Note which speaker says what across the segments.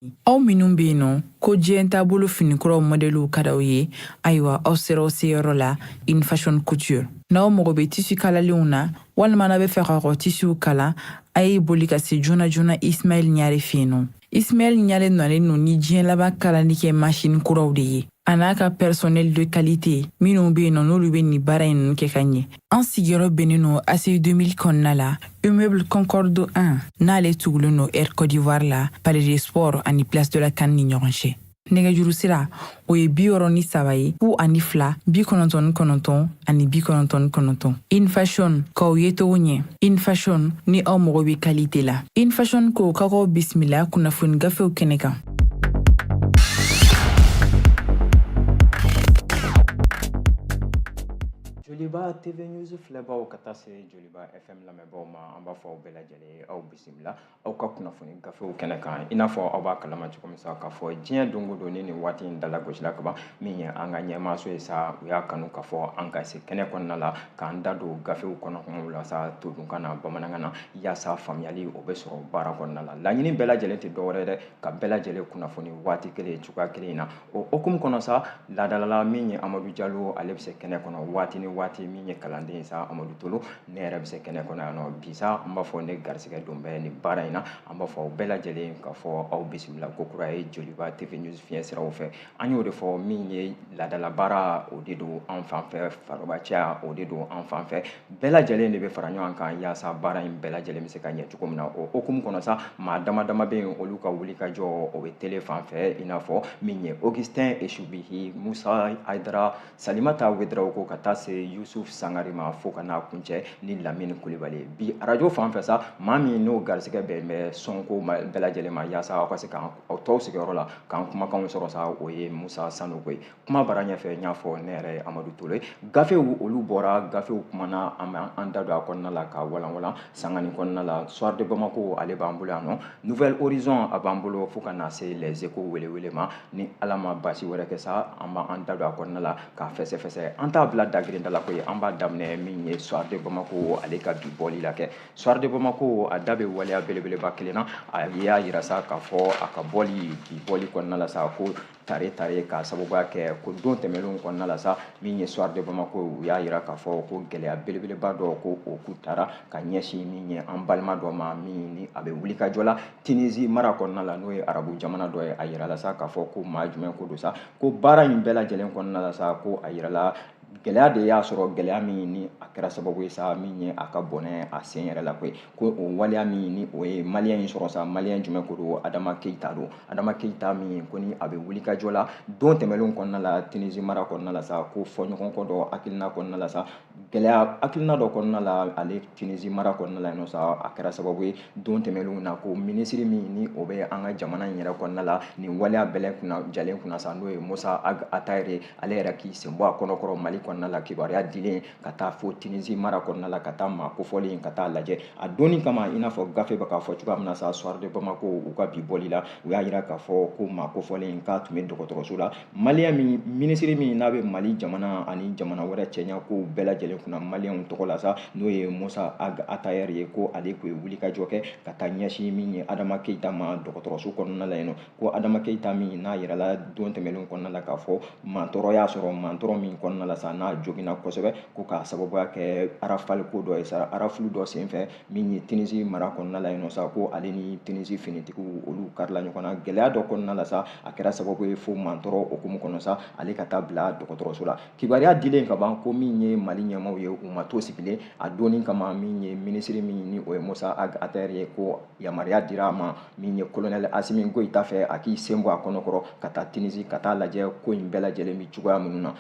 Speaker 1: Aw minnu bɛ yen nɔ ko diɲɛ taabolo finikuraw modèles ka d'aw ye ayiwa aw sera aw seyɔrɔ la In Fashion Couture n'aw mago bɛ tissu kalalenw na walima n'a bɛ fɛ ka tissu kala a ye boli ka se joona joona Ismaël Ɲare fɛ yen nɔ. Ismaël Ɲare nalen no ni diɲɛ laban kalali kɛ machine kuraw de ye a n'a ka personnel de qualité minnu bɛ yen nɔ n'olu bɛ nin baara in kɛ ka ɲɛ. An sigiyɔrɔ bɛnnen no ACI 2000 kɔnɔna la Immeuble Concorde 1 n'ale tugulen no Air Côte d'Ivoire la Palais des Sports ani Place de la CAN ni ɲɔgɔn cɛ. Nɛgɛjuru sira o ye 63 ye 02 99 ani 99. In Fashion k'aw ye togo ɲɛ. In Fashion ni aw mago bɛ qualité la. In Fashion ko k'aw bisimila kunnafoni gafew kɛnɛ kan.
Speaker 2: Joliba TV News filɛbaw ka taa se Joliba FM lamɛnbaw ma an b'a fɔ aw bɛɛ lajɛlen aw bisimila aw ka kunnafoni gafew kɛnɛ kan i n'a fɔ aw b'a kalama cogo min sa k'a fɔ diɲɛ don o don ni nin waati in dalagosila kaban min ye an ka ɲɛmaaso ye sa u y'a kanu k'a fɔ an ka se kɛnɛ kɔnɔna la k'an da don gafew kɔnɔ la sa todunkan na bamanankan na yaasa faamuyali o bɛ sɔrɔ baara kɔnɔna la laɲini bɛɛ lajɛlen tɛ dɔwɛrɛ dɛ ka bɛɛ lajɛlen kunnafoni waati kelen cogoya kelen in na o hukumu kɔnɔ sa laadalala min ye Amadu Jalo ale bɛ se kɛnɛ kɔnɔ waati ni waati min ye kalanden sa Amadu Tolo ne yɛrɛ bɛ se kɛnɛ kɔnɔ yan nɔ bi sa an b'a fɔ ne garisɛgɛ don bɛ nin baara in na an b'a fɔ aw bɛɛ lajɛlen k'a fɔ aw bisimila ko kura ye Joliba TV News fiɲɛ siraw fɛ an y'o de fɔ min ye laadala baara o de don an fan fɛ farobacɛya o de don an fan fɛ bɛɛ lajɛlen de bɛ fara ɲɔgɔn kan yaasa baara in bɛɛ lajɛlen bɛ se ka ɲɛ cogo min na o hukumu kɔnɔ sa maa dama dama bɛ yen olu ka wuli ka jɔ o bɛ télé fan fɛ i n'a fɔ min ye Augustin Esubihi Musa Hayidara Salimata Wederawogo ko ka taa se Yusuf Sangare ma fo ka n'a kuncɛ ni Lamini Kulibali bi arajo fan fɛ sa maa min n'o garisɛgɛ bɛn bɛ sɔnko bɛɛ lajɛlen ma yaasa aw ka se k'aw tɔw sigiyɔrɔ la k'an kumakanw sɔrɔ sa o ye Musa Sanogo ye kuma bara ɲɛfɛ n y'a fɔ ne yɛrɛ ye Amadu Tolo ye gafew olu bɔra gafew kumana an da don a kɔnɔna la ka walanwalan sanga nin kɔnɔna la Soir de Bamako ale b'an bolo yan nɔ Nouvelle Horizon a b'an bolo fo ka na se Les Échos welewele ma ni Ala ma basi wɛrɛ kɛ sa an b'an da don a kɔnɔna la k'a fɛsɛfɛsɛ an t'a bila dagirinda la ko ye an b'a daminɛ min ye Soir de Bamako ale ka bi bɔli la kɛ Soir de Bamako a da bɛ waleya belebeleba kelen na a y'a yira sa k'a fɔ a ka bɔli bi bɔli kɔnɔna la sa ko tare ka sababuya kɛ ko don tɛmɛnlenw kɔnɔna la sa min ye Soir de Bamako u y'a yira k'a fɔ ko gɛlɛya belebeleba dɔ ko o ku taara ka ɲɛsin min ye an balima dɔ ma min ni a bɛ wuli ka jɔ la Tunisie mara kɔnɔna la n'o ye arabu jamana dɔ ye a yira la sa k'a fɔ ko maa jumɛn ko don sa ko baara in bɛɛ lajɛlen kɔnɔna la sa ko a yira la gɛlɛya de y'a sɔrɔ gɛlɛya min ni a kɛra sababu ye sa min ye a ka bɔnɛ a sen yɛrɛ la koyi ko o waleya min ni o ye maliyɛn in sɔrɔ sa maliyɛn jumɛn ko don Adama Keyita don Adama Keyita min ko ni a bɛ wuli ka jɔ la don tɛmɛnlenw kɔnɔna la Tunisie mara kɔnɔna la sa ko fɔɲɔgɔnkɔ dɔ hakilina kɔnɔna la sa gɛlɛya hakilina dɔ kɔnɔna la ale Tunisie mara kɔnɔna la yen nɔ sa a kɛra sababu ye don tɛmɛnlenw na ko minisiri min ni o bɛ an ka jamana in yɛrɛ kɔnɔna la nin waleya bɛɛ jalen kunna sa n'o ye Musa Atayere ale yɛrɛ k'i sen bɔ a kɔnɔkɔrɔ Mali kɔnɔna la kibaruya dilen ka taa fo Tunisie mara kɔnɔna la ka taa maa kofɔlen ka taa lajɛ a donni kama i n'a fɔ gafe bɛ k'a fɔ cogoya min na sa Soir de Bamako u ka bi bɔli la u y'a yira k'a fɔ ko maa kofɔlen k'a tun bɛ dɔgɔtɔrɔso la maliyɛn min minisiri min n'a bɛ Mali jamana ani jamana wɛrɛ cɛɲa ko bɛɛ lajɛlen kunna maliyɛnw tɔgɔ la sa n'o ye Musa Atayere ye ko ale tun ye wuli ka jɔ kɛ ka taa ɲɛsin min ye Adama Keyita ma dɔgɔtɔrɔso kɔnɔna la yen nɔ ko Adama Keyita min n'a yirala don tɛmɛnlenw kɔnɔna la k'a fɔ mantɔrɔ y'a sɔrɔ mantɔrɔ min kɔnɔna la sa n'a joginna kosɛbɛ ko k'a sababuya kɛ arafali ko dɔ ye sa arafulu dɔ senfɛ min ye Tunisie mara kɔnɔna la yen nɔ sa ko ale ni Tunisie finitigiw olu karila ɲɔgɔn na gɛlɛya dɔ kɔnɔna la sa a kɛra sababu ye fo mantɔrɔ hukumu kɔnɔ sa ale ka taa bila dɔgɔtɔrɔso la kibaruya dilen ka ban ko min ye Mali ɲɛmaaw ye u ma to sigilen a donni kama min ye minisiri min ni o ye Musa Atayere ye ko yamaruya dira a ma min ye colonel Asimi Goyita fɛ a k'i sen bɔ a kɔnɔkɔrɔ ka taa Tunisie ka taa lajɛ ko in bɛɛ lajɛlen bɛ cogoya minnu na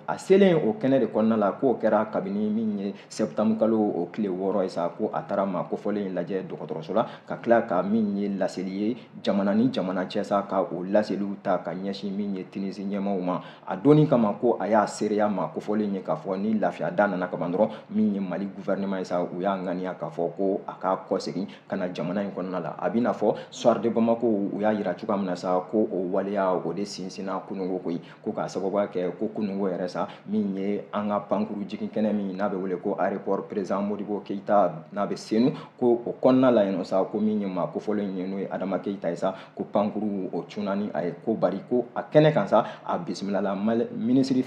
Speaker 2: a selen o kɛnɛ de kɔnɔna la k'o kɛra kabini min ye septembre kalo o tile 6 ye sa ko a taara maa kofɔlen lajɛ dɔgɔtɔrɔso la ka tila ka min ye laseli ye jamana ni jamana cɛ sa ka o laseliw ta ka ɲɛsin min ye Tunisie ɲɛmaaw ma a donni kama ko a y'a seereya maa kofɔlen ye k'a fɔ ni lafiya da nana kaban dɔrɔn min ye Mali gouvernement ye sa u y'a ŋaniya k'a fɔ ko a k'a kɔsegin ka na jamana in kɔnɔna la a bɛ n'a fɔ Soir de Bamako u y'a yira cogoya min na sa ko o waleya o de sinsinna kunungo koyi ko k'a sababuya kɛ ko kunungo yɛrɛ sa min ye an ka pankuru jigin kɛnɛ min n'a bɛ wele ko aéroport président Modibo Keyita n'a bɛ Senu ko o kɔnɔna la yen sa ko min ye maa kofɔlen ye n'o ye Adama Keyita ye sa ko pankuru o cunna ni a ye ko bari ko a kɛnɛ kan sa a bisimilala minisiri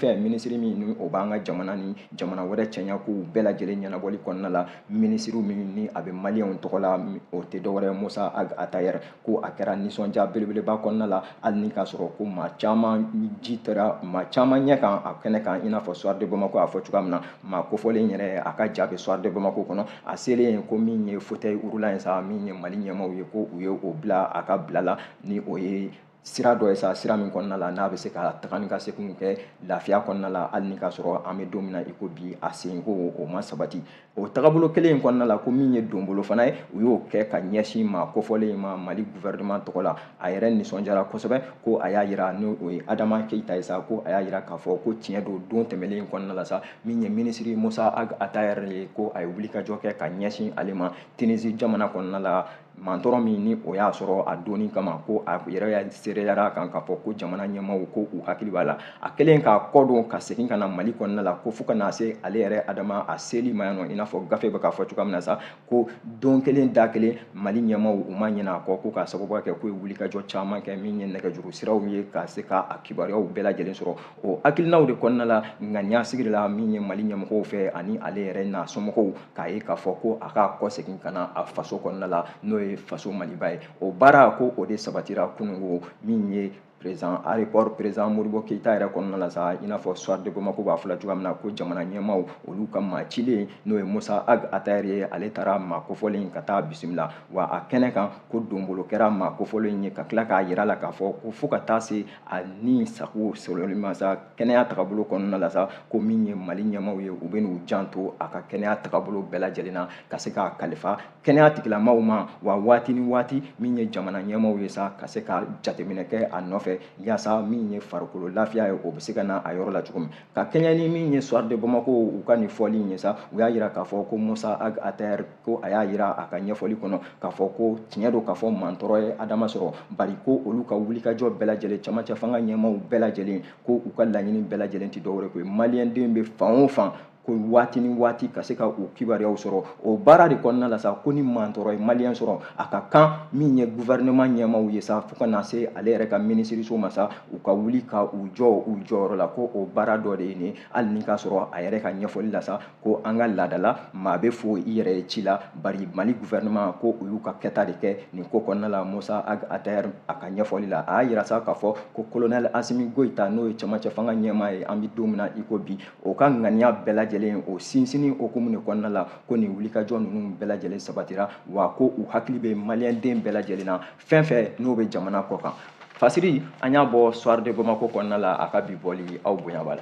Speaker 2: min ni o b'an ka jamana ni jamana wɛrɛ cɛɲa kow bɛɛ lajɛlen ɲɛnabɔli kɔnɔna la minisiriw min ni a bɛ maliyɛnw tɔgɔ la o tɛ dɔwɛrɛ Musa Ag Atayɛri ko a kɛra nisɔndiya belebeleba kɔnɔna la hali ni k'a sɔrɔ ko maa caman ji tɛra maa caman ɲɛ kan a kɛnɛ kan i n'a fɔ Soir de Bamako a fɔ cogoya min na maa kofɔlen yɛrɛ a ka ja bɛ Soir de Bamako kɔnɔ a selen yen ko min ye fauteuil roulant ye sa min ye Mali ɲɛmaaw ye ko u ye o bila a ka bila la ni o ye sira dɔ ye sa sira min kɔnɔna la n'a bɛ se ka taga ni ka segin kɛ lafiya kɔnɔna la hali ni k'a sɔrɔ an bɛ don min na i ko bi a senko o ma sabati o tagabolo kelen in kɔnɔna la ko min ye donbolo fana ye u y'o kɛ ka ɲɛsin maa kofɔlen ma Mali gouvernement tɔgɔ la a yɛrɛ nisɔndiyara kosɛbɛ ko a y'a jira n'o ye Adama Keyita ye sa ko a y'a jira k'a fɔ ko tiɲɛ don tɛmɛnen kɔnɔna la sa min ye minisiri Musa Ag Atayɛri ye ko a ye wulikajɔ kɛ ka ɲɛsin ale ma Tunisie jamana kɔnɔna la mantɔrɔ min ni o y'a sɔrɔ a donni kama ko a yɛrɛ seereyara kan k'a fɔ ko jamana ɲɛmaaw ko u hakili b'a la a kɛlen k'a kɔ don ka segin ka na Mali kɔnɔna la ko fo ka na se ale yɛrɛ Adama a seli ma yan nɔ i n'a fɔ gafe bɛ k'a fɔ cogoya min na sa ko don kelen da kelen Mali ɲɛmaaw u ma ɲinɛ a kɔ ko k'a sababuya kɛ ko ye wulikajɔ caman kɛ min ye nɛgɛjuru siraw ye ka se k'a kibaruyaw bɛɛ lajɛlen sɔrɔ o hakilinaw de kɔnɔna la ŋaniya sigi la min ye Mali ɲɛmɔgɔw fɛ ani ale yɛrɛ n'a somɔgɔw k'a ye k'a fɔ ko a k'a kɔ segin ka na a faso kɔnɔna la n'o ye faso Maliba ye o baara ko o de sabatira kunungo min ye aéroport président Modibo Keyita yɛrɛ kɔnɔna la sa i n'a fɔ Soir de Bamako b'a fɔla cogoya min na ko jamana ɲɛmaaw olu ka maa cilen n'o ye Musa Ag Atayɛri ye ale taara maa kofɔlen ka taa bisimila wa a kɛnɛ kan ko donbolo kɛra maa kofɔlen ye ka tila k'a yira la k'a fɔ ko fo ka taa se a ni sago sɔrɔli ma sa kɛnɛya tagabolo kɔnɔna la sa ko min ye Mali ɲɛmaaw ye u bɛ n'u janto a ka kɛnɛya tagabolo bɛɛ lajɛlen na ka se k'a kalifa kɛnɛya tigilamaaw ma wa waati ni waati min ye jamana ɲɛmaaw ye sa ka se ka jateminɛ kɛ a nɔfɛ yaasa min ye farikolo lafiya ye o bɛ se ka na a yɔrɔ la cogo min ka kɛɲɛ ni min ye Soir de Bamako u ka nin fɔli in ye sa u y'a jira k'a fɔ ko Musa Ag Atayɛri ko a y'a jira a ka ɲɛfɔli kɔnɔ k'a fɔ ko tiɲɛ don k'a fɔ mantɔrɔ ye Adama sɔrɔ bari ko olu ka wulikajɔ bɛɛ lajɛlen camancɛ fanga ɲɛmaaw bɛɛ lajɛlen ko u ka laɲini bɛɛ lajɛlen tɛ dɔwɛrɛ ko ye maliyɛnden bɛ fan o fan ko waati ni waati ka se ka u kibaruyaw sɔrɔ o baara de kɔnɔna la sa ko ni mantɔrɔ ye maliyɛn sɔrɔ a ka kan min ye gouvernement ɲɛmaaw ye sa fo ka na se ale yɛrɛ ka minisiriso ma sa u ka wuli ka u jɔ u jɔyɔrɔ la ko o baara dɔ de ye nin hali ni k'a sɔrɔ a yɛrɛ ka ɲɛfɔli la sa ko an ka laada la maa bɛ fo i yɛrɛ ye ci la bari Mali gouvernement ko u y'u ka kɛta de kɛ nin ko kɔnɔna la Musa Ag Atayɛri a ka ɲɛfɔli la a y'a jira sa k'a fɔ ko colonel Asimi Goyita n'o ye camancɛ fanga ɲɛmaa ye an bɛ don min na i ko bi o ka ŋaniya bɛɛ lajɛlen o sinsinni hokumu de kɔnɔna la ko nin wulikajɔ ninnu bɛɛ lajɛlen sabatira wa ko u hakili bɛ maliyɛnden bɛɛ lajɛlen na fɛn fɛn n'o bɛ jamana kɔ kan fasiri an y'a bɔ Soir de Bamako kɔnɔna la a ka bi bɔli aw bonya b'a la.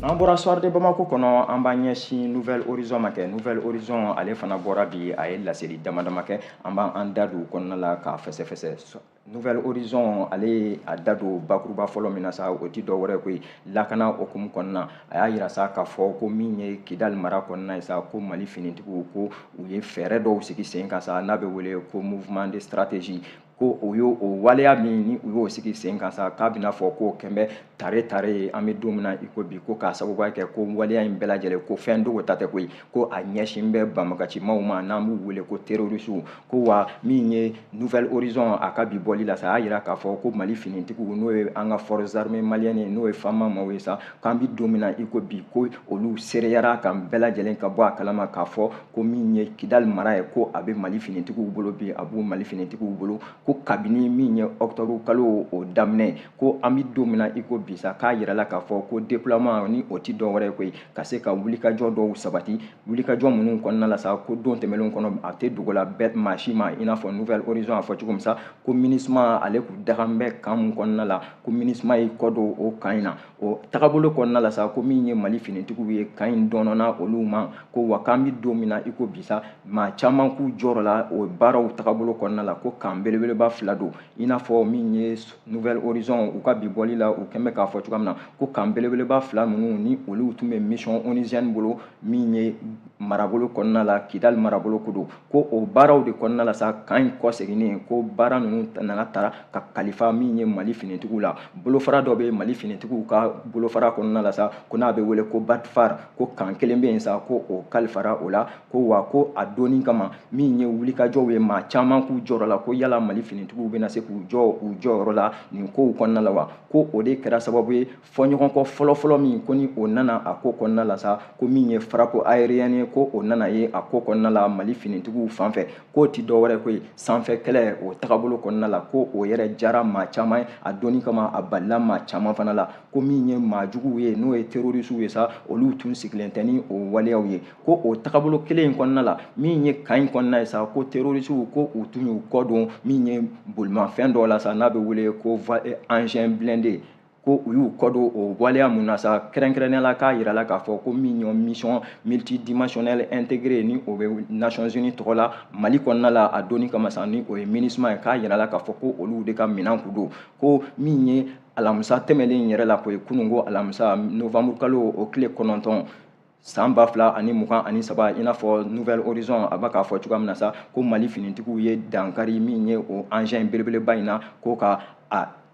Speaker 2: N'an bɔra Soir de Bamako kɔnɔ an b'an ɲɛsin Nouvelle Horizon ma kɛ Nouvelle Horizon ale fana bɔra bi a ye laseli dama dama kɛ an b'an da don o kɔnɔna la k'a fɛsɛfɛsɛ Nouvelle Horizon ale ye a da don bakuruba fɔlɔ min na sa o tɛ dɔ wɛrɛ koyi lakana hokumu kɔnɔna a y'a jira sa k'a fɔ ko min ye Kidali mara kɔnɔna ye sa ko Mali finitigiw ko u ye fɛɛrɛ dɔw sigi sen kan sa n'a bɛ wele ko mouvement de stratégie ko o y'o waleya min ni u y'o sigi sen kan sa k'a bɛna fɔ ko kɛmɛ tare ye an bɛ don min na i ko bi ko k'a sababuya kɛ ko waleya in bɛɛ lajɛlen ko fɛn dogo ta tɛ koyi ko a ɲɛsin bɛ banbagacimaw ma n'an b'u wele ko terrorisiw ko wa min ye Nouvelle Horizon a ka bi bɔli la sa a y'a jira k'a fɔ ko Mali finitigiw n'o ye an ka forces armées maliennes n'o ye fama maaw ye sa k'an bɛ don min na i ko bi ko olu seereyara kan bɛɛ lajɛlen ka bɔ a kalama k'a fɔ ko min ye Kidali mara ye ko a bɛ Mali finitigiw bolo bi a b'u Mali finitigiw bolo ko kabini min ye octobre kalo o daminɛ ko an bɛ don min na i ko bi sa k'a yirala k'a fɔ ko déploiement ni o tɛ dɔwɛrɛ ye koyi ka se ka wulikajɔ dɔw sabati wulikajɔ minnu kɔnɔna la sa ko don tɛmɛnlenw kɔnɔ a tɛ dogo la bɛɛ maa si ma i n'a fɔ Nouvelle Horizon a fɔ cogo min sa ko MINUSMA ale kun dagan bɛ kan mun kɔnɔna la ko MINUSMA y'i kɔ don o kan in na o tagabolo kɔnɔna la sa ko min ye Mali finitigiw ye kan in dɔnna olu ma ko wa k'an bɛ don min na i ko bi sa maa caman k'u jɔyɔrɔ la o baaraw tagabolo kɔnɔna la ko kan belebeleba belebeleba fila don i n'a fɔ min ye Nouvelle Horizon u ka bi bɔli la u kɛn bɛ k'a fɔ cogoya min na ko kan belebeleba fila ninnu ni olu tun bɛ mission onusienne bolo min ye marabolo kɔnɔna la Kidali marabolo ko don ko o baaraw de kɔnɔna la sa kan in kɔseginnen ko baara ninnu nana tara ka kalifa min ye Mali finitigiw la bolofara dɔ bɛ Mali finitigiw ka bolofara kɔnɔna la sa ko n'a bɛ wele ko Batfar ko kan kelen bɛ yen sa ko o kalifara o la ko wa ko a donni kama min ye wulikajɔw ye maa caman k'u jɔyɔrɔ la ko yala Mali finitigiw bɛna se k'u jɔ u jɔyɔrɔ la nin kow kɔnɔna la wa ko o de kɛra sababu ye fɔɲɔgɔnkɔ fɔlɔfɔlɔ min ko ni o nana a ko kɔnɔna la sa ko min ye frappe aérienne ye ko o nana ye a ko kɔnɔna la Mali finitigiw fan fɛ k'o ti dɔwɛrɛ ko ye sanfɛ kɛlɛ o tagabolo kɔnɔna la ko o yɛrɛ jara maa caman ye a donni kama a balila maa caman fana la ko min ye maa juguw ye n'o ye terroriste ye sa olu tun sigilen tɛ ni o waleyaw ye ko o tagabolo kelen in kɔnɔna la min ye kan in kɔnɔna ye sa ko terroriste ko u tun y'u kɔ don min ye bolimafɛn dɔ la sa n'a bɛ wele ko engin blindé ko u y'u kɔ don o waleya mun na sa kɛrɛnkɛrɛnnenya la k'a yira la k'a fɔ ko min ye mission multidimensionnelle intégrée ni o bɛ Nations Unies tɔgɔ la Mali kɔnɔna la a donni kama sa ni o ye MINUSMA ye k'a yira la k'a fɔ ko olu de ka minɛn kun don ko min ye alamisa tɛmɛnen yɛrɛ la ko ye kununko alamisa novembre kalo o tile 9 san 2023 i n'a fɔ Nouvelle Horizon a b'a k'a fɔ cogoya min na sa ko Mali finitigiw ye dankari min ye o engin belebeleba in na ko ka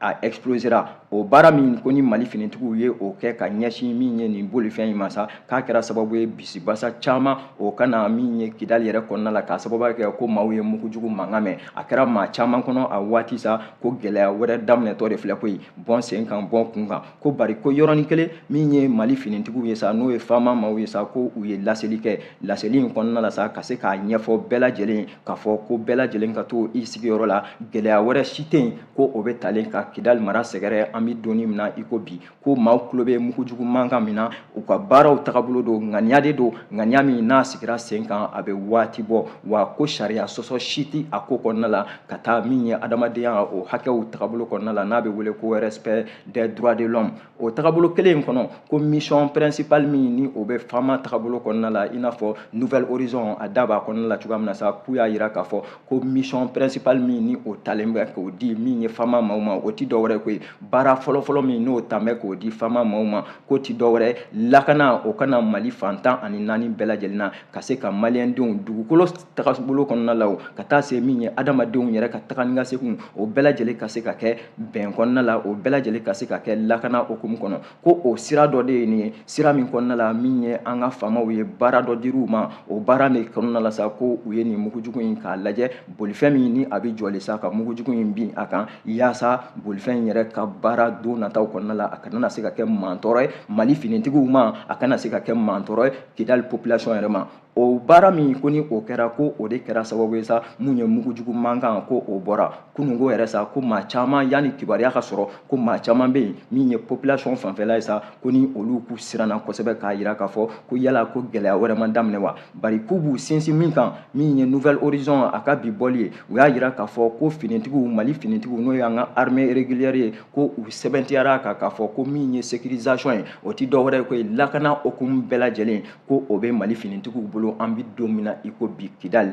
Speaker 2: a explosera o baara min ko ni Mali finitigiw ye o kɛ ka ɲɛsin min ye nin bolifɛn in ma sa k'a kɛra sababu ye bisibasa caman o kana min ye Kidali yɛrɛ kɔnɔna la k'a sababu kɛ ko maaw ye mugujugu mankan mɛn a kɛra maa caman kɔnɔ a waati sa ko gɛlɛya wɛrɛ daminɛtɔ de filɛ koyi bɔn sen kan bɔn kun kan ko bari ko yɔrɔnin kelen min ye Mali finitigiw ye sa n'o ye faama maaw ye sa ko u ye laseli kɛ laseli in kɔnɔna la sa ka se k'a ɲɛfɔ bɛɛ lajɛlen k'a fɔ ko bɛɛ lajɛlen ka to i sigiyɔrɔ la gɛlɛya wɛrɛ si tɛ yen ko o bɛ talen ka Kidali mara sɛgɛrɛ an bɛ donni min na i ko bi ko maaw tulo bɛ mugujugu mankan min na u ka baaraw tagabolo don ŋaniya de don ŋaniya min n'a sigira sen kan a bɛ waati bɔ wa ko sariya sɔsɔ si tɛ a ko kɔnɔna la ka taa min ye adamadenya o hakɛw tagabolo kɔnɔna la n'a bɛ wele ko respect des droits de l'homme o tagabolo kelen in kɔnɔ ko mission principale min ni o bɛ faama tagabolo kɔnɔna la i n'a fɔ Nouvelle Horizon a da b'a kɔnɔna la cogoya min na sa k'u y'a jira k'a fɔ ko mission principale min ni o talen bɛ k'o di min ye faama maaw ma o ti dɔwɛrɛ ko ye baara fɔlɔfɔlɔ min n'o tan bɛ k'o di faama maaw ma k'o ti dɔwɛrɛ lakana o kana Mali fantan ani naani bɛɛ lajɛlen na ka se ka maliyɛndenw dugukolo tagabolo kɔnɔna la o ka taa se min ye adamadenw yɛrɛ ka taga ni ka segin o bɛɛ lajɛlen ka se ka kɛ bɛn kɔnɔna la o bɛɛ lajɛlen ka se ka kɛ lakana hukumu kɔnɔ ko o sira dɔ de ye nin ye sira min kɔnɔna la min ye an ka faamaw ye baara dɔ dir'u ma o baara de kɔnɔna la sa ko u ye nin mugujugu in k'a lajɛ bolifɛn min ni a bɛ jɔli sa ka mugujugu in bin a kan yaasa bolifɛn in yɛrɛ ka baara don nataw kɔnɔna la a kana se ka kɛ mantɔrɔ ye Mali finitigiw ma a kana se ka kɛ mantɔrɔ ye Kidali population yɛrɛ ma o baara min ko ni o kɛra ko o de kɛra sababu ye sa mun ye mugujugu mankan ko o bɔra kununko yɛrɛ sa ko maa caman yanni kibaruya ka sɔrɔ ko maa caman bɛ yen min ye population fanfɛla ye sa ko ni olu k'u siranna kosɛbɛ k'a jira k'a fɔ ko yala ko gɛlɛya wɛrɛ ma daminɛ wa bari k'u b'u sinsin min kan min ye Nouvelle Horizon a ka bi bɔli ye u y'a jira k'a fɔ ko finitigiw Mali finitigiw n'o y'an ka armée régulière ye ko u sɛbɛntiyara kan k'a fɔ ko min ye sécurisation ye o ti dɔwɛrɛ ko ye lakana hukumu bɛɛ lajɛlen ko o bɛ Mali finitigiw bolo an bɛ don min na i ko bi Kidali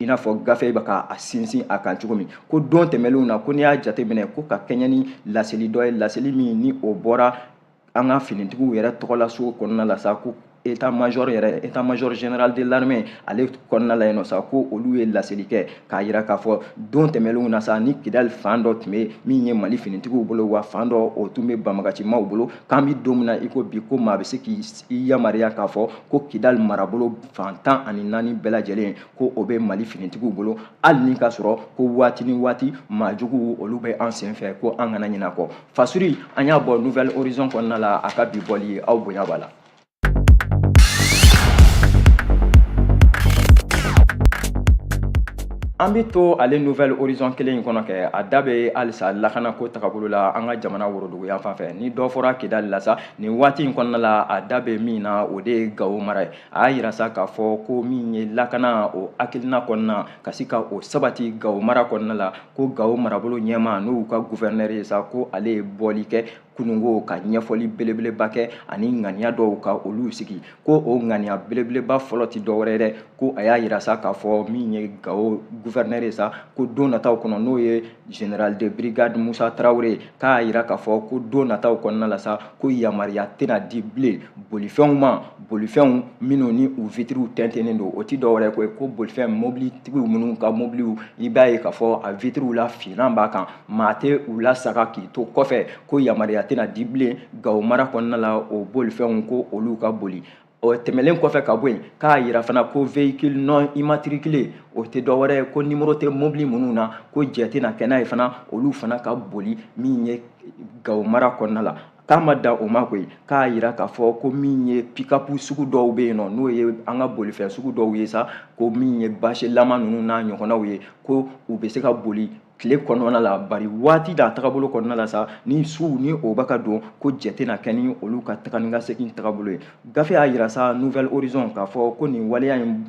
Speaker 2: i n'a fɔ gafe bɛ k'a sinsin a kan cogo min ko don tɛmɛnlenw na ko n'i y'a jateminɛ ko ka kɛɲɛ ni laseli dɔ ye laseli min ni o bɔra an ka finitigiw yɛrɛ tɔgɔla so kɔnɔna la sa ko état-major yɛrɛ état-major général de l'armée ale kɔnɔna la yen nɔ sa ko olu ye laseli kɛ k'a jira k'a fɔ don tɛmɛnlenw na sa ni Kidali fan dɔ tun bɛ min ye Mali finitigiw bolo wa fan dɔ o tun bɛ banbagacimaw bolo k'an bɛ don min na i ko bi ko maa bɛ se k'i yamaruya k'a fɔ ko Kidali marabolo fantan ani naani bɛɛ lajɛlen ko o bɛ Mali finitigiw bolo hali ni ka sɔrɔ ko waati ni waati maa juguw olu bɛ an senfɛ ko an kana ɲinɛ a kɔ fasuri an y'a bɔ Nouvelle Horizon kɔnɔna la a ka bi bɔli ye aw bonya b'a la. An bɛ to ale Nouvelle Horizon kelen in kɔnɔ kɛ a da bɛ halisa lakana ko tagabolo la an ka jamana worodugu yan fan fɛ ni dɔ fɔra Kidali la sa nin waati in kɔnɔna la a da bɛ min na o de ye Gawo mara ye a y'a jira sa k'a fɔ ko min ye lakana o hakilina kɔnɔna ka se ka o sabati Gawo mara kɔnɔna la ko Gawo marabolo ɲɛmaa n'o y'u ka gouverneur ye sa ko ale ye bɔli kɛ kunungo ka ɲɛfɔli belebeleba kɛ ani ŋaniya dɔw ka olu sigi ko o ŋaniya belebeleba fɔlɔ ti dɔwɛrɛ dɛ ko a y'a yira sa k'a fɔ min ye Gao gouverneur ye sa ko don nataw kɔnɔ n'o ye général de brigade Musa Tarawele k'a y'a yira k'a fɔ ko don nataw kɔnɔna la sa ko yamaruya tɛna di bilen bolifɛnw ma bolifɛnw minnu ni u vitriw tɛntɛnnen don o ti dɔwɛrɛ ko bolifɛn mobilitigiw minnu ka mobiliw i b'a ye k'a fɔ a vitriw la finan b'a kan maa tɛ u lasaga k'i to kɔfɛ ko yamaruya tɛna di bilen Gao mara kɔnɔna la o bolifɛnw ko olu ka boli o tɛmɛlen kɔfɛ ka bɔ yen k'a yira fana ko véhicule non immatriculé o tɛ dɔwɛrɛ ye ko numéro tɛ mobili minnu na ko jɛ tɛna kɛ n'a ye fana olu fana ka boli min ye Gao mara kɔnɔna la k'a ma dan o ma koyi k'a yira k'a fɔ ko min ye pick-up sugu dɔw bɛ yen nɔ n'o ye an ka bolifɛn sugu dɔw ye sa ko min ye bâche-lama ninnu n'a ɲɔgɔnnaw ye ko u bɛ se ka boli tile kɔnɔna la bari waati d'a tagabolo kɔnɔna la sa ni su ni o bɛ ka don ko jɛ tɛna kɛ ni olu ka taga ni ka segin tagabolo ye gafe y'a yira sa Nouvelle Horizon k'a fɔ ko nin waleya in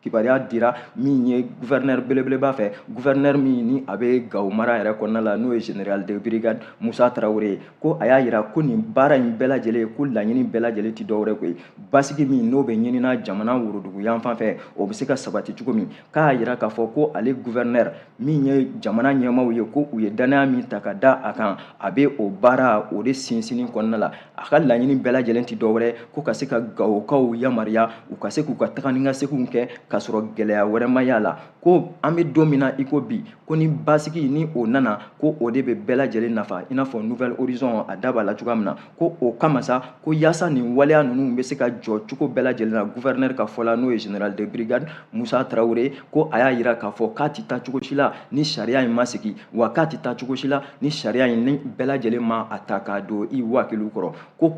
Speaker 2: kibaruya dira min ye gouverneur belebeleba fɛ gouverneur min ni a bɛ Gao mara yɛrɛ kɔnɔna la n'o ye général de brigade Musa Tarawele ye ko a y'a yira ko nin baara in bɛɛ lajɛlen ko laɲini bɛɛ lajɛlen ti dɔwɛrɛ koyi basigi min n'o bɛ ɲinina jamana worodugu yan fan fɛ o bɛ se ka sabati cogo min k'a yira k'a fɔ ko ale gouverneur min ye jamana ɲɛmaaw ye ko u ye danaya min ta ka da a kan a bɛ o baara o de sinsinni kɔnɔna la a ka laɲini bɛɛ lajɛlen ti dɔwɛrɛ ko ka se ka Gawokaw yamaruya u ka se k'u ka taga ni ka seginw kɛ k'a sɔrɔ gɛlɛya wɛrɛ ma y'a la ko an bɛ don min na i ko bi ko ni basigi ni o nana ko o de bɛ bɛɛ lajɛlen nafa i n'a fɔ Nouvelle Horizon a da b'a la cogoya min na ko o kama sa ko yaasa nin waleya ninnu bɛ se ka jɔ cogo bɛɛ lajɛlen na gouverneur ka fɔ la n'o ye général de brigade Musa Tarawele ko a y'a yira k'a fɔ k'a ti taa cogo si la ni sariya in ma sigi wa k'a ti taa cogo si la ni sariya in ni bɛɛ lajɛlen ma a ta k'a don i wakiliw kɔrɔ ko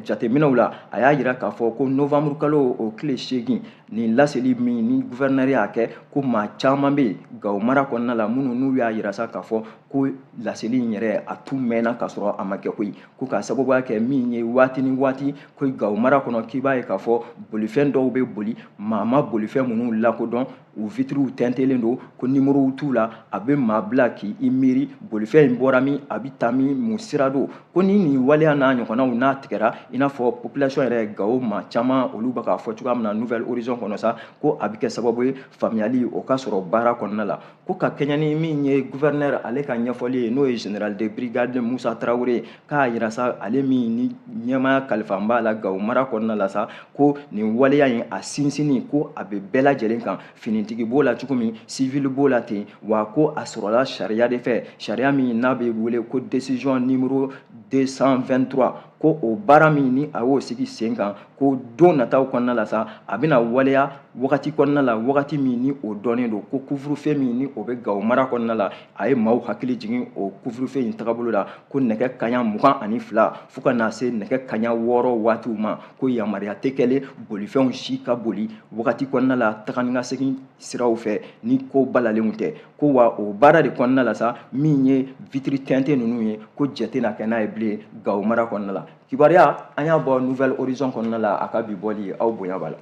Speaker 2: jateminɛw la a y'a yira k'a fɔ ko novembre kalo o tile 8 nin laseli min ni gouverneur y'a kɛ ko maa caman bɛ yen Gao mara kɔnɔna la minnu n'u y'a yira sa k'a fɔ ko laseli in yɛrɛ a tun mɛnna k'a sɔrɔ a ma kɛ koyi ko k'a sababuya kɛ min ye waati ni waati ko Gao mara kɔnɔ k'i b'a ye k'a fɔ bolifɛn dɔw bɛ boli maa ma bolifɛn minnu lakodɔn u vitriw tɛntɛlen don ko numérow t'u la a bɛ maa bila k'i miiri bolifɛn in bɔra min a bɛ taa min mun sira don ko ni nin waleya n'a ɲɔgɔnnaw n'a tigɛra i n'a fɔ population yɛrɛ Gao maa caman olu bɛ k'a fɔ cogoya min na Nouvelle Horizon kɔnɔ sa ko a bɛ kɛ sababu ye faamuyali o ka sɔrɔ baara kɔnɔna la ko ka kɛɲɛ ni min ye gouverneur ale ka ɲɛfɔli ye n'o ye général de brigade Musa Tarawele k'a yira sa ale min ni ɲɛmaya kalifa b'a la Gao mara kɔnɔna la sa ko nin waleya in a sinsinni ko a bɛ bɛɛ lajɛlen kan finitigi b'o la cogo min civil b'o la ten wa ko a sɔrɔla sariya de fɛ sariya min n'a bɛ wele ko décision numéro 223 ko o baara min ni a y'o sigi sen kan ko don nataw kɔnɔna la sa a bɛna waleya wagati kɔnɔna la wagati min ni o dɔnnen don ko couvre-feu min ni o bɛ Gao mara kɔnɔna la a ye maaw hakili jigin o couvre-feu in tagabolo la ko nɛgɛ kaɲa 22 fo ka na se nɛgɛ kaɲa 6 waatiw ma ko yamaruya tɛ kɛlen bolifɛnw si ka boli wagati kɔnɔna la taga ni ka segin siraw fɛ ni ko balalenw tɛ ko wa o baara de kɔnɔna la sa min ye vitiri tɛntɛn ninnu ye ko jɛ tɛna kɛ n'a ye bilen Gao mara kɔnɔna la kibaruya an y'a bɔ Nouvelle Horizon kɔnɔna la a ka bi bɔli aw bonya b'a la.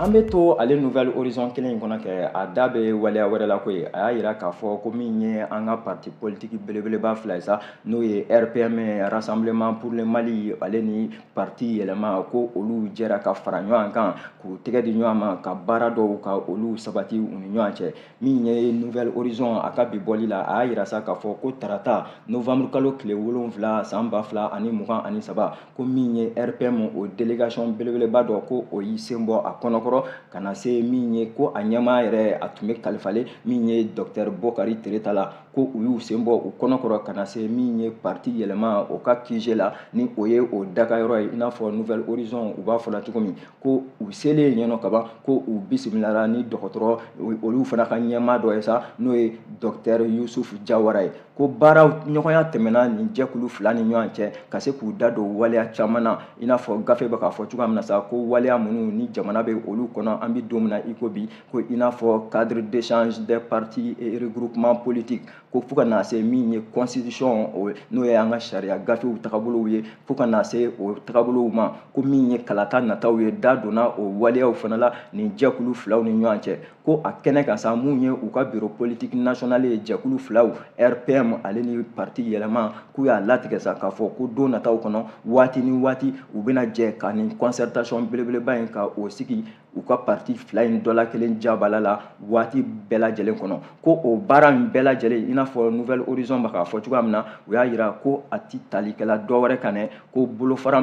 Speaker 2: An bɛ to ale Nouvelle Horizon kelen in kɔnɔ kɛ a da bɛ waleya wɛrɛ la koyi a y'a yira k'a fɔ ko min ye an ka parti politique belebeleba fila ye sa n'o ye RPM Rassemblement pour le Mali ale ni parti yɛlɛma ko olu jɛra ka fara ɲɔgɔn kan k'u tɛgɛ di ɲɔgɔn ma ka baara dɔw ka olu sabati u ni ɲɔgɔn cɛ min ye Nouvelle Horizon a ka bi bɔli la a y'a yira sa k'a fɔ ko tarata novembre kalo tile 7 san 2023 ko min ye RPM o délégation belebeleba dɔ ko o y'i sen bɔ a kɔnɔkɔrɔ ka na se min ye ko a ɲɛmaa yɛrɛ a tun bɛ kalifalen min ye Dr Bokari Tereta la ko u y'u sen bɔ u kɔnɔkɔrɔ ka na se min ye parti yɛlɛma o ka QG la ni o ye o dakayɔrɔ ye i n'a fɔ Nouvelle Horizon u b'a fɔ la cogo min ko u selen ɲɛnɔ kaban ko u bisimilara ni dɔgɔtɔrɔ olu fana ka ɲɛmaa dɔ ye sa n'o ye Dr Yusuf Jawara ye ko baara ɲɔgɔnya tɛmɛna nin jɛkulu fila ni ɲɔgɔn cɛ ka se k'u da don waleya caman na i n'a fɔ gafe bɛ k'a fɔ cogoya min na sa ko waleya minnu ni jamana bɛ olu olu kɔnɔ an bɛ don min na i ko bi ko i n'a fɔ cadre d'échange des partis et regroupements politiques ko fo ka na se min ye constitution n'o ye an ka sariya gafew tagabolow ye fo ka na se o tagabolow ma ko min ye kalata nataw ye da donna o waleyaw fana la nin jɛkulu filaw ni ɲɔgɔn cɛ ko a kɛnɛ kan sa mun ye u ka bureau politique national ye jɛkulu filaw RPM ale ni parti yɛlɛma k'u y'a latigɛ sa k'a fɔ ko don nataw kɔnɔ waati ni waati u bɛna jɛ ka nin concertation belebeleba in ka o sigi u ka parti fila in dɔ la kelen jabala la waati bɛɛ lajɛlen kɔnɔ ko o baara min bɛɛ lajɛlen i n'a fɔ Nouvelle Horizon bɛ k'a fɔ cogoya min na u y'a yira ko a ti talikɛla dɔwɛrɛ kan dɛ ko bolofara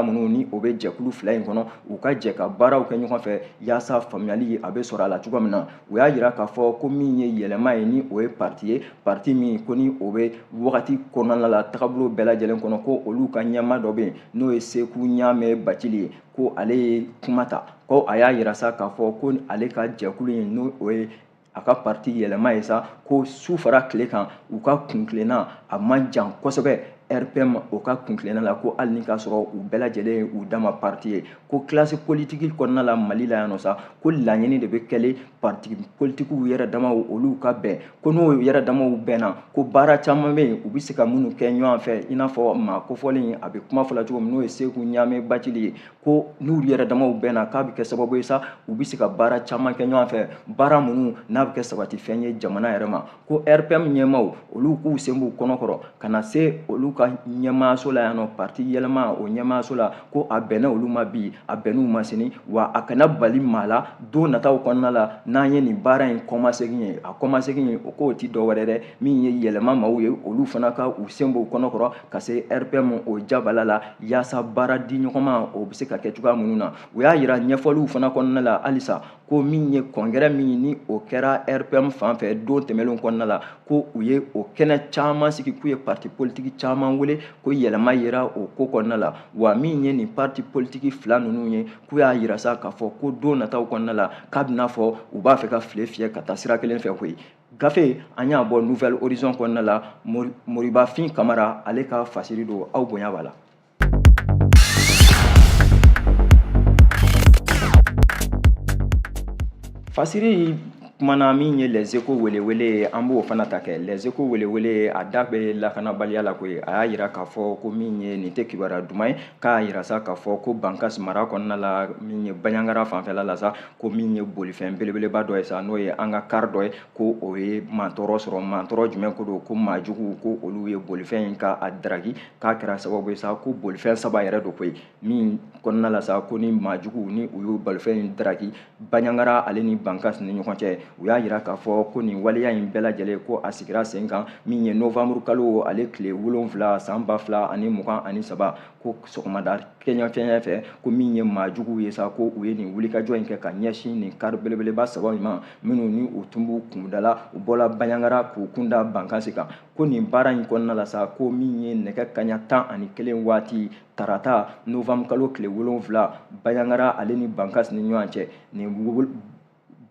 Speaker 2: minnu ni o bɛ jɛkulu fila in kɔnɔ u ka jɛ ka baaraw kɛ ɲɔgɔn fɛ yaasa faamuyali a bɛ sɔrɔ a la cogoya min na u y'a yira k'a fɔ ko min ye yɛlɛma ye ni o ye parti ye parti min ko ni o bɛ wagati kɔnɔna la tagabolo bɛɛ lajɛlen kɔnɔ ko olu ka ɲɛma dɔ bɛ yen n'o ye Seku Ɲame Bacili ye ko ale ye kuma ta ko a y'a yira sa k'a fɔ ko ale ka jɛkulu in n'o ye a ka parti yɛlɛma ye sa ko su fara tile kan u ka kuntilenna a man jan kosɛbɛ RPM o ka kuntilenna la ko hali ni k'a sɔrɔ u bɛɛ lajɛlen ye u dama parti ye ko classe politique kɔnɔna la Mali la yan nɔ sa ko laɲini de bɛ kɛlen parti politiquew yɛrɛ damaw olu ka bɛn ko n'o yɛrɛ damaw bɛnna ko baara caman bɛ yen u bɛ se ka minnu kɛ ɲɔgɔn fɛ i n'a fɔ maa kofɔlen a bɛ kuma fɔ la cogo min n'o ye Seku Ɲame Bacili ye ko n'u yɛrɛ damaw bɛnna k'a bɛ kɛ sababu ye sa u bɛ se ka baara caman kɛ ɲɔgɔn fɛ baara minnu n'a bɛ kɛ sabatifɛn ye jamana yɛrɛ ma ko RPM ɲɛmaaw olu k'u sen b'u kɔnɔkɔrɔ ka na se olu ka ɲɛmaaso la yan nɔ parti yɛlɛma o ɲɛmaaso la ko a bɛnna olu ma bi a bɛnn'u ma sini wa a kana bali maa la don nataw kɔnɔna la n'an ye nin baara in kɔmasegin ye a kɔmasegin ye o k'o ti dɔwɛrɛ dɛ min ye yɛlɛma maaw ye olu fana ka u sen b'u kɔnɔkɔrɔ ka se RPM o jabala la yaasa baara di ɲɔgɔn ma o bɛ se ka kɛ cogoya minnu na u y'a yira ɲɛfɔliw fana kɔnɔna la halisa ko min ye kɔnkɛrɛ min ni o kɛra RPM fan fɛ don tɛmɛnlenw kɔnɔna la ko u ye o kɛnɛ caman sigi k'u ye parti politique caman wele ko yɛlɛma yera o ko kɔnɔna la wa min ye nin parti politique fila ninnu ye k'u y'a yira sa k'a fɔ ko don nataw kɔnɔna la k'a bɛna fɔ u b'a fɛ ka file fiyɛ ka taa sira kelen fɛ koyi gafe an y'a bɔ Nouvelle Horizon kɔnɔna la Moribafin Kamara ale ka fasiri don aw bonya b'a la. Fasiri kumana min ye Les Échos welewele an b'o fana ta kɛ Les Échos welewele a da bɛ lakanabaliya la koyi a y'a yira k'a fɔ ko min ye nin tɛ kibaruya duman ye k'a yira sa k'a fɔ ko Bankas mara kɔnɔna la min ye Baɲangara fanfɛla la sa ko min ye bolifɛn belebeleba dɔ ye sa n'o ye an ka car dɔ ye ko o ye mantɔrɔ sɔrɔ mantɔrɔ jumɛn ko don ko maajugu ko olu ye bolifɛn in ka a daraki k'a kɛra sababu ye sa ko bolifɛn 3 yɛrɛ don koyi min kɔnɔna la sa ko ni maajugu ni u y'o bolifɛn in daraki Baɲangara ale ni Bankas ni ɲɔgɔn cɛ u y'a yira k'a fɔ ko nin waleya in bɛɛ lajɛlen ko a sigira sen kan min ye novembre kalo ale tile 7 san 2023 ko sɔgɔmada kɛɲɛfɛn fɛ ko min ye maajugu ye sa ko u ye nin wulikajɔ in kɛ ka ɲɛsin nin car belebeleba 3 in ma minnu ni u tun b'u kundala u bɔla Baɲangara k'u kunda Bankasi kan ko nin baara in kɔnɔna la sa ko min ye nɛgɛ kaɲa 11 waati tarata novembre kalo tile 7 Baɲangara ale ni Bankasi ni ɲɔgɔn cɛ nin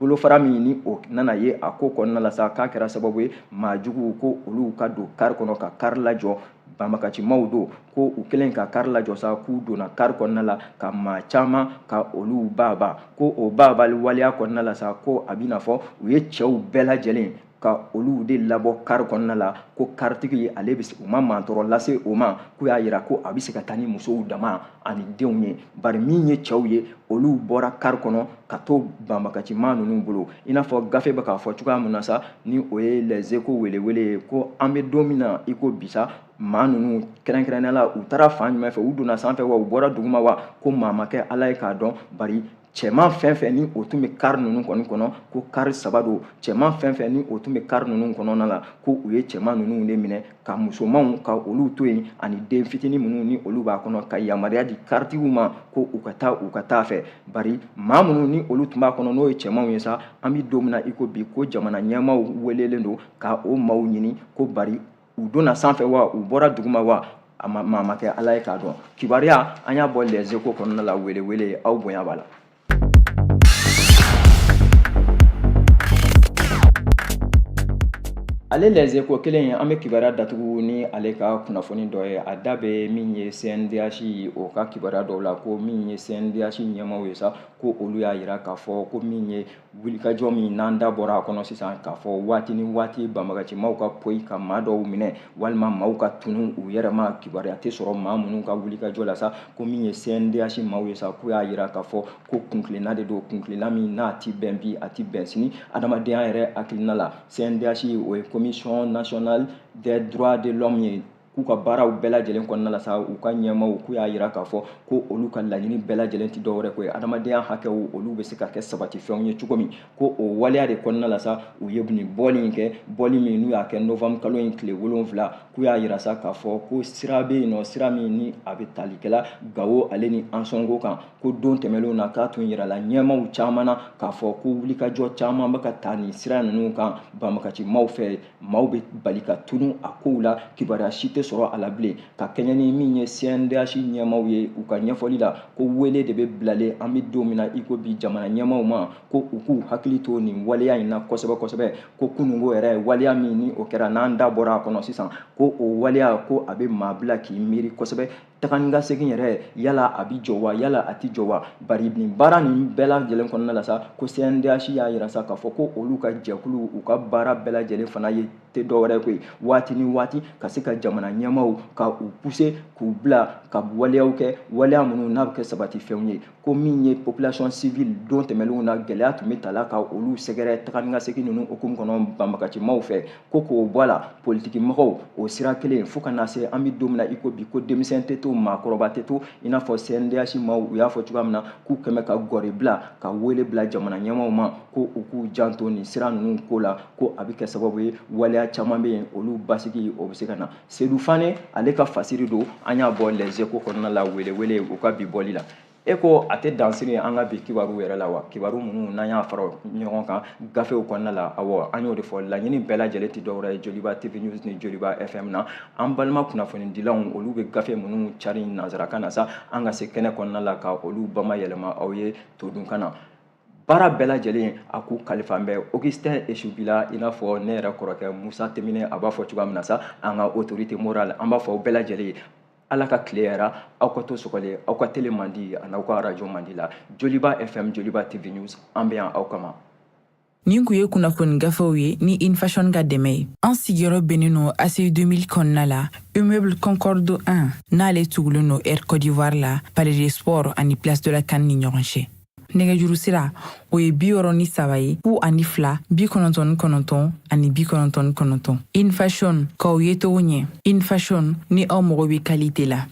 Speaker 2: bolofara min ni o nana ye a ko kɔnɔna la sa k'a kɛra sababu ye maajugu ko olu ka don car kɔnɔ ka car lajɔ banbagacimaw don ko u kɛlen ka car lajɔ sa k'u donna car kɔnɔna la ka maa caman ka olu baaba ko o baabali waleya kɔnɔna la sa ko a bɛna fɔ u ye cɛw bɛɛ lajɛlen ka olu de labɔ car kɔnɔna la ko caritigi ale bɛ u ma mantɔrɔ lase o ma k'u y'a yira ko a bɛ se ka taa ni musow dama ani denw ye bari min ye cɛw ye olu bɔra car kɔnɔ ka to banbagaciman ninnu bolo i n'a fɔ gafe bɛ k'a fɔ cogoya min na sa ni o ye Les Échos welewele ko an bɛ don min na i ko bisa maa ninnu kɛrɛnkɛrɛnnenya la u taara fan jumɛn fɛ u donna sanfɛ wa u bɔra duguma wa ko maa ma kɛ Ala ye k'a dɔn bari cɛman fɛn fɛn ni o tun bɛ car ninnu kɔni kɔnɔ ko car 3 don cɛman fɛn fɛn ni o tun bɛ car ninnu kɔnɔna la ko u ye cɛman ninnu de minɛ ka musomanw ka olu to yen ani den fitinin minnu ni olu b'a kɔnɔ ka yamaruya di caritigiw ma ko u ka taa fɛ bari maa minnu ni olu tun b'a kɔnɔ n'o ye cɛmanw ye sa an bɛ don min na i ko bi ko jamana ɲɛmaaw welelen don ka o maaw ɲini ko bari u donna sanfɛ wa u bɔra duguma wa a ma kɛ Ala ye k'a dɔn kibaruya an y'a bɔ Les Échos kɔnɔna la welewele aw bonya b'a la. ale les échos kelen an bɛ kibaruya datugu ni ale ka kunnafoni dɔ ye a da bɛ min ye CNDH o ka kibaruya dɔw la ko min ye CNDH ɲɛmaw ye sa ko olu y'a yira k'a fɔ ko min ye wulikajɔ min n'an da bɔra a kɔnɔ sisan k'a fɔ waati ni waati banbagacimaw ka poyi ka maa dɔw minɛ walima maaw ka tunu u yɛrɛ ma kibaruya tɛ sɔrɔ maa minnu ka wulikajɔ la sa ko min ye CNDH maaw ye sa k'u y'a yira k'a fɔ ko kuntilenna de don kuntilenna min n'a ti bɛn bi a ti bɛn sini adamadenya yɛrɛ hakilina la CNDH o ye Commission nationale des droits de l'homme ye k'u ka baaraw bɛɛ lajɛlen kɔnɔna la sa u ka ɲɛmaw k'u y'a yira k'a fɔ ko olu ka laɲini bɛɛ lajɛlen tɛ dɔwɛrɛ ko ye adamadenya hakɛw olu bɛ se ka kɛ sabatifɛnw ye cogo min ko o waleya de kɔnɔna la sa u ye nin bɔli in kɛ bɔli min n'u y'a kɛ novembre kalo in tile 7 k'u y'a yira sa k'a fɔ ko sira bɛ yen nɔ sira min ni a bɛ talikɛla Gawo ale ni Ansongo kan ko don tɛmɛnlenw na k'a tun yirala ɲɛmaw caman na k'a fɔ ko wulikajɔ caman bɛ ka taa nin sira ninnu kan banbagacimaw fɛ maaw bɛ bali ka tunu a kow la kibaruya si tɛ sɔrɔ a la bilen ka kɛɲɛ ni min ye CNDH ɲɛmaw ye u ka ɲɛfɔli la ko wele de bɛ bilalen an bɛ don min na i ko bi jamana ɲɛmaw ma ko u k'u hakili to nin waleya in na kosɛbɛ kosɛbɛ ko kunungo yɛrɛ waleya min ni o kɛra n'an da bɔra a kɔnɔ sisan ko o waleya ko a bɛ maa bila k'i miiri kosɛbɛ taga ka segin yɛrɛ yala a bi jɔ wa yala a ti jɔ wa bari nin baara nin bɛɛ lajɛlen kɔnɔna la sa ko CNDH y'a yira sa k'a fɔ ko olu ka jɛkulu u ka baara bɛɛ lajɛlen fana ye tɛ dɔwɛrɛ koyi waati ni waati ka se ka jamana ɲɛmaw ka u pousser k'u bila ka waleyaw kɛ waleya minnu n'a bɛ kɛ sabatifɛnw ye ko min ye population civile don tɛmɛnlenw na gɛlɛya tun bɛ ta la ka olu sɛgɛrɛ taga ka segin ninnu hukumu kɔnɔ banbagacimaw fɛ ko k'o bɔ a la politiki mɔgɔw o sira kelen fo ka na se an bɛ don min na i ko bi ko denmisɛn tɛ to maakɔrɔba tɛ to i n'a fɔ CNDH maaw u y'a fɔ cogoya min na k'u kɛmɛ ka gɔri bila ka wele bila jamana ɲɛmaw ma ko u k'u janto nin sira ninnu ko la ko a bɛ kɛ sababu ye waleya caman bɛ yen olu basigi o bɛ se ka na Seydou Fane ale ka fasiri don an y'a bɔ les échos kɔnɔna la welewele u ka bi bɔli la e ko a tɛ dansiri an ka bi kibaru yɛrɛ la wa kibaru minnu n'an y'a fara ɲɔgɔn kan gafew kɔnɔna la awɔ an y'o de fɔ laɲini bɛɛ lajɛlen tɛ dɔwɛrɛ ye Joliba TV News ni Joliba FM na an balima kunnafonidilanw olu bɛ gafe minnu cari nanzarakan na sa an ka se kɛnɛ kɔnɔna la ka olu bamayɛlɛma aw ye todunkan na baara bɛɛ lajɛlen a k'u kalifa an bɛ Augustin Esubila i n'a fɔ ne yɛrɛ kɔrɔkɛ Musa Temine a b'a fɔ cogoya min na sa an ka autorité morale an b'a fɔ aw bɛɛ lajɛlen ye Ala ka tile yɛrɛ aw ka to sɔgɔlen aw ka télé mandi a n'aw ka radio mandi la Joliba FM Joliba TV News an bɛ yan aw kama
Speaker 1: nin kun ye kunnafoni gafew ye ni Infashion ka dɛmɛ ye an sigiyɔrɔ bɛnnen no ACI 2000 kɔnɔna la immeuble Concorde 1 n'ale tugulen no Air Côte d'Ivoire la Palais des Sports ani Place de la CAN ni ɲɔgɔn cɛ nɛgɛjuru sira o ye 63 ye 02 99 ani 99 Infashion k'aw ye togo ɲɛ Infashion ni aw mago bɛ qualité la